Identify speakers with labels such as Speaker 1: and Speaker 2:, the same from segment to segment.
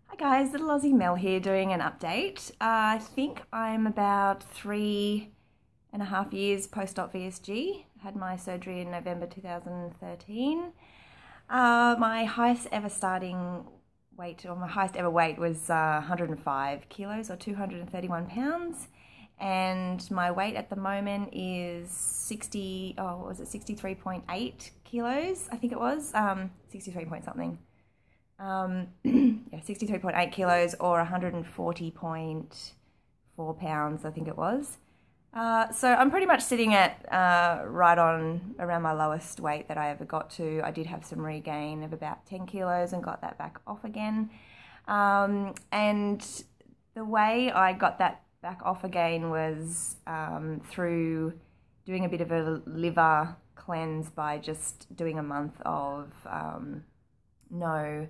Speaker 1: Hi guys, little Aussie Mel here doing an update. I think I'm about 3.5 years post-op VSG. Had my surgery in November 2013. My highest ever starting weight, or my highest ever weight was 105 kilos or 231 pounds. And my weight at the moment is 63.8 kilos, I think it was, 63 point something. Yeah, 63.8 kilos or 140.4 pounds, I think it was. So I'm pretty much sitting at right on around my lowest weight that I ever got to. I did have some regain of about 10 kilos and got that back off again. And the way I got that back off again was through doing a bit of a liver cleanse by just doing a month of no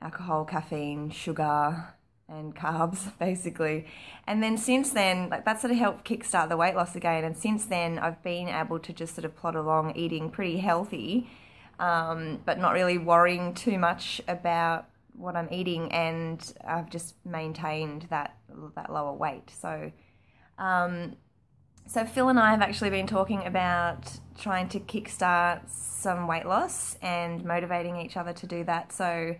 Speaker 1: alcohol, caffeine, sugar, and carbs, basically. And then since then, like, that sort of helped kickstart the weight loss again. And since then, I've been able to just sort of plod along eating pretty healthy, but not really worrying too much about what I'm eating. And I've just maintained that lower weight. So, so Phil and I have actually been talking about trying to kickstart some weight loss and motivating each other to do that. So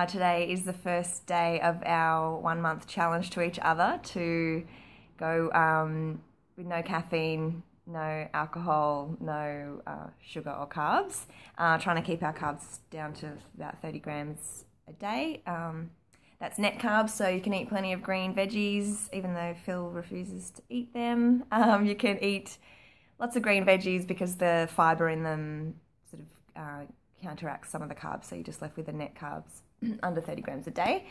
Speaker 1: today is the first day of our 1 month challenge to each other to go with no caffeine, no alcohol, no sugar or carbs, trying to keep our carbs down to about 30 grams a day. That's net carbs, so you can eat plenty of green veggies, even though Phil refuses to eat them. You can eat lots of green veggies because the fibre in them sort of counteracts some of the carbs, so you're just left with the net carbs under 30 grams a day.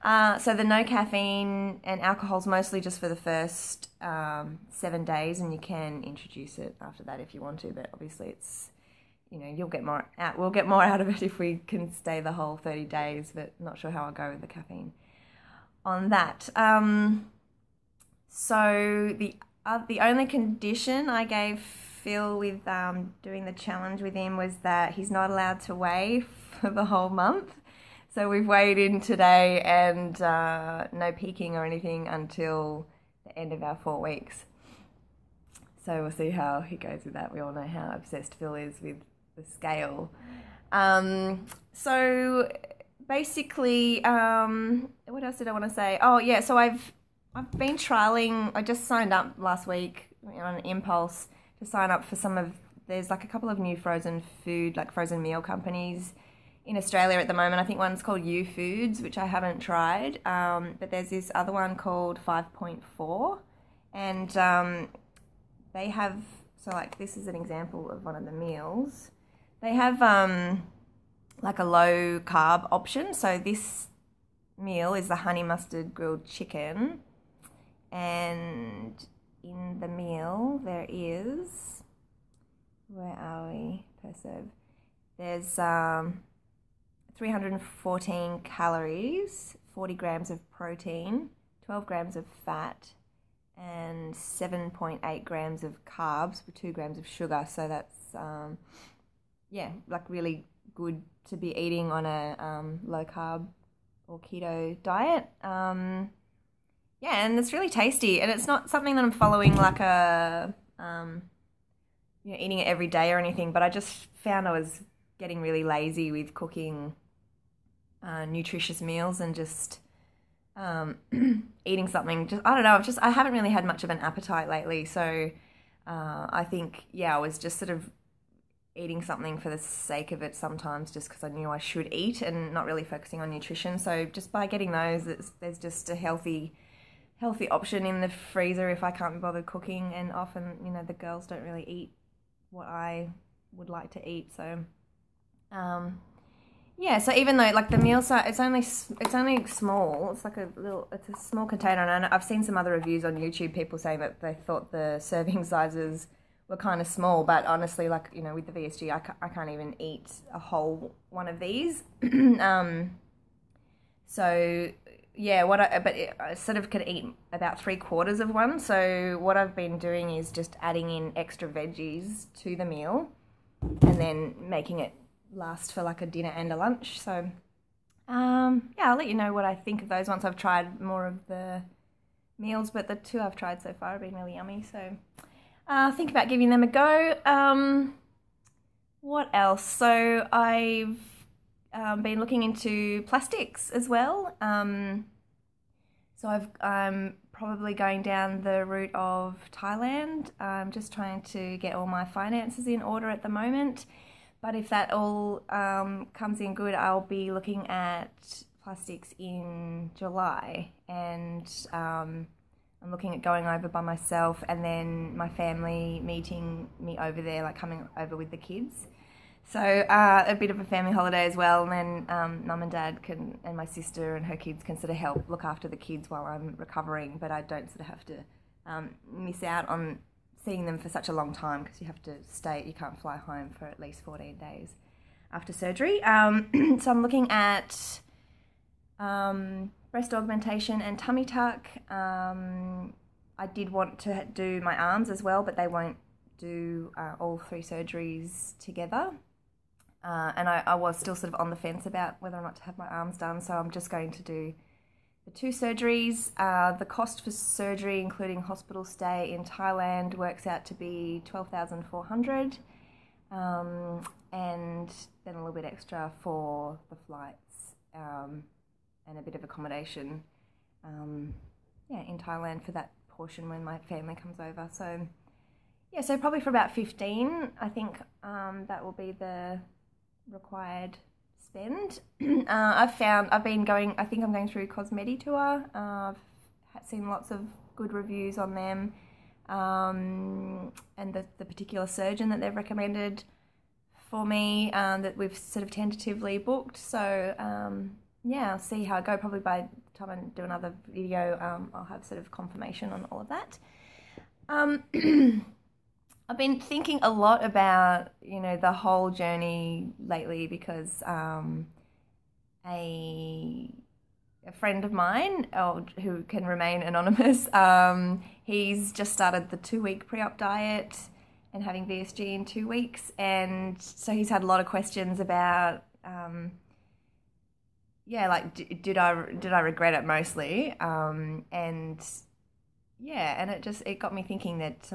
Speaker 1: So the no caffeine and alcohol's mostly just for the first 7 days, and you can introduce it after that if you want to, but obviously it's, you know, you'll get more out. We'll get more out of it if we can stay the whole 30 days, but not sure how I'll go with the caffeine on that. So the only condition I gave Phil with doing the challenge with him was that he's not allowed to weigh for the whole month. So we've weighed in today, and no peaking or anything until the end of our 4 weeks. So we'll see how he goes with that. We all know how obsessed Phil is with the scale. So basically, what else did I want to say? Oh yeah, so I've been trialing. I just signed up last week on an impulse to sign up for some of. There's like a couple of new frozen food, like frozen meal companies in Australia at the moment. I think one's called U Foods, which I haven't tried, but there's this other one called 5.4, and they have, so like this is an example of one of the meals. They have like a low carb option. So this meal is the honey mustard grilled chicken, and in the meal there is, where are we, per serve, there's 314 calories, 40 grams of protein, 12 grams of fat, and 7.8 grams of carbs with 2 grams of sugar. So that's, yeah, like really good to be eating on a low carb or keto diet. Yeah, and it's really tasty, and it's not something that I'm following like a, you know, eating it every day or anything, but I just found I was getting really lazy with cooking nutritious meals and just eating something. Just, I don't know, I haven't really had much of an appetite lately, so I think, yeah, I was just sort of eating something for the sake of it sometimes, just because I knew I should eat and not really focusing on nutrition. So just by getting those, there's just a healthy option in the freezer if I can't be bothered cooking, and often, you know, the girls don't really eat what I would like to eat. So yeah, so even though like the meal size, it's only small. It's like it's a small container, and I've seen some other reviews on YouTube, people saying that they thought the serving sizes were kind of small, but honestly, like, you know, with the VSG, I can't even eat a whole one of these. So yeah, I sort of could eat about 3/4 of one. So what I've been doing is just adding in extra veggies to the meal, and then making it last for like a dinner and a lunch. So yeah, I'll let you know what I think of those once I've tried more of the meals, but the 2 I've tried so far have been really yummy, so think about giving them a go. What else? So I've been looking into plastics as well. So I'm probably going down the route of Thailand. I'm just trying to get all my finances in order at the moment. But if that all comes in good, I'll be looking at plastics in July, and I'm looking at going over by myself, and then my family meeting me over there, like coming over with the kids. So a bit of a family holiday as well, and then mum and dad can, and my sister and her kids can sort of help look after the kids while I'm recovering, but I don't sort of have to miss out on seeing them for such a long time, because you have to stay, you can't fly home for at least 14 days after surgery. So I'm looking at breast augmentation and tummy tuck. I did want to do my arms as well, but they won't do all 3 surgeries together. And I was still sort of on the fence about whether or not to have my arms done, so I'm just going to do the 2 surgeries. The cost for surgery, including hospital stay in Thailand, works out to be $12,400, and then a little bit extra for the flights and a bit of accommodation yeah, in Thailand for that portion when my family comes over. So yeah, so probably for about 15, I think that will be the required spend. I think I'm going through Cosmeti Tour. I've seen lots of good reviews on them, and the particular surgeon that they've recommended for me, that we've sort of tentatively booked. So yeah, I'll see how I go. Probably by the time I do another video, I'll have sort of confirmation on all of that. I've been thinking a lot about, you know, the whole journey lately, because a friend of mine, who can remain anonymous, he's just started the 2-week pre-op diet and having VSG in 2 weeks, and so he's had a lot of questions about, yeah, like did I regret it mostly, and yeah, and it got me thinking that.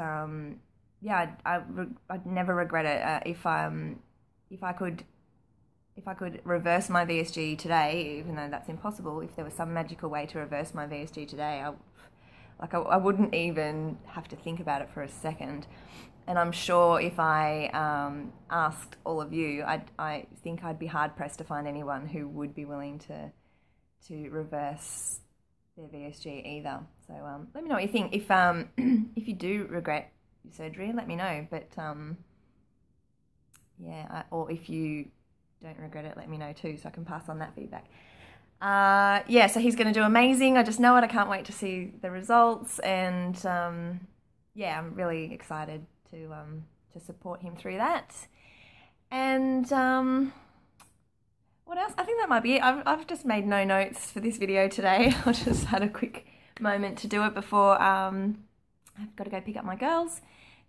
Speaker 1: Yeah, I'd never regret it. If I could reverse my VSG today, even though that's impossible, if there was some magical way to reverse my VSG today, I wouldn't even have to think about it for a second. And I'm sure if I asked all of you, I think I'd be hard pressed to find anyone who would be willing to reverse their VSG either. So let me know what you think. If you do regret surgery, let me know, but yeah, or if you don't regret it, let me know too, so I can pass on that feedback. Yeah, so he's going to do amazing. I just know it. I can't wait to see the results, and yeah, I'm really excited to support him through that. And what else? I think that might be it. I've just made no notes for this video today. I just had a quick moment to do it before I've got to go pick up my girls.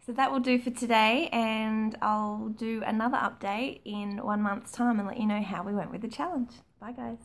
Speaker 1: So that will do for today, and I'll do another update in 1 month's time and let you know how we went with the challenge. Bye guys.